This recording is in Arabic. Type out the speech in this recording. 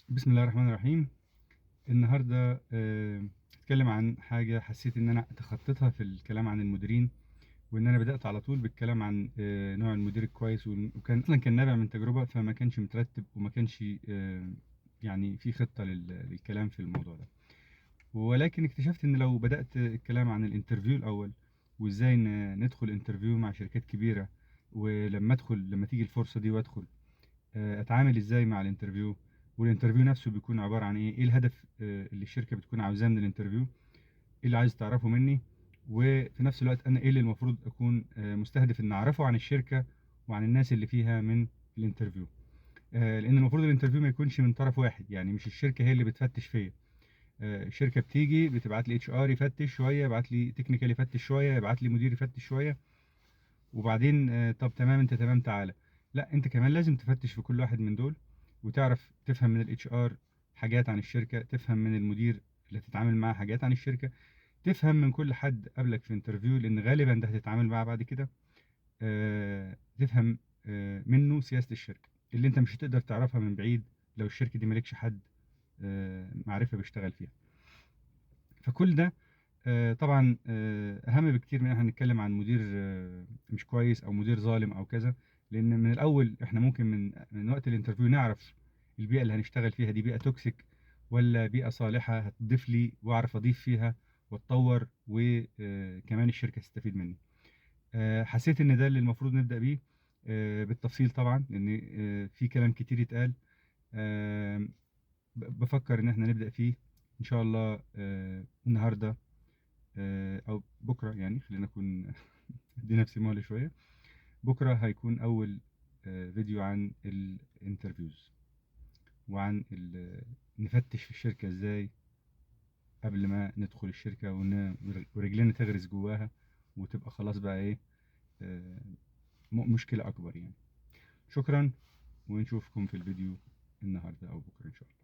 بسم الله الرحمن الرحيم. النهارده هتكلم عن حاجة حسيت إن أنا تخطيتها في الكلام عن المديرين، وإن أنا بدأت على طول بالكلام عن نوع المدير الكويس، وكان أصلا كان نابع من تجربة، فما كانش مترتب وما كانش يعني في خطة للكلام في الموضوع ده. ولكن اكتشفت إن لو بدأت الكلام عن الانترفيو الأول، وإزاي ندخل انترفيو مع شركات كبيرة، لما تيجي الفرصة دي وأدخل اتعامل ازاي مع الانترفيو، والانترفيو نفسه بيكون عبارة عن ايه الهدف اللي الشركة بتكون عاوزاه من الانترفيو، ايه اللي عايز تعرفه مني، وفي نفس الوقت انا ايه اللي المفروض اكون مستهدف ان اعرفه عن الشركة وعن الناس اللي فيها من الانترفيو. لان المفروض الانترفيو ما يكونش من طرف واحد، يعني مش الشركة هي اللي بتفتش فيا. الشركة بتيجي بتبعت لي اتش ار يفتش شوية، يبعت لي تكنيكال يفتش شوية، يبعت لي مدير يفتش شوية، وبعدين طب تمام انت تمام تعالى. لا، انت كمان لازم تفتش في كل واحد من دول، وتعرف تفهم من الاتش ار حاجات عن الشركة، تفهم من المدير اللي هتتعامل معاه حاجات عن الشركة، تفهم من كل حد قبلك في انترفيو، لان غالبا ده هتتعامل معاه بعد كده. تفهم منه سياسة الشركة اللي انت مش هتقدر تعرفها من بعيد لو الشركة دي مالكش حد معرفة بيشتغل فيها. فكل ده طبعا اهم بكتير من ان احنا نتكلم عن مدير مش كويس او مدير ظالم او كذا. لان من الاول احنا ممكن من وقت الانترفيو نعرف البيئه اللي هنشتغل فيها دي بيئه توكسيك ولا بيئه صالحه هتضيف لي واعرف اضيف فيها واتطور، وكمان الشركه تستفيد مني. حسيت ان ده اللي المفروض نبدا بيه بالتفصيل طبعا، لان في كلام كتير يتقال. آه، بفكر ان احنا نبدا فيه ان شاء الله النهارده او بكره، يعني خلينا اكون ادي نفسي مهله شويه. بكره هيكون اول فيديو عن الانترفيوز، وعن نفتش في الشركه ازاي قبل ما ندخل الشركه، ورجلنا تغرز جواها وتبقى خلاص بقى ايه آه، مشكله اكبر يعني. شكرا، ونشوفكم في الفيديو النهارده او بكره ان شاء الله.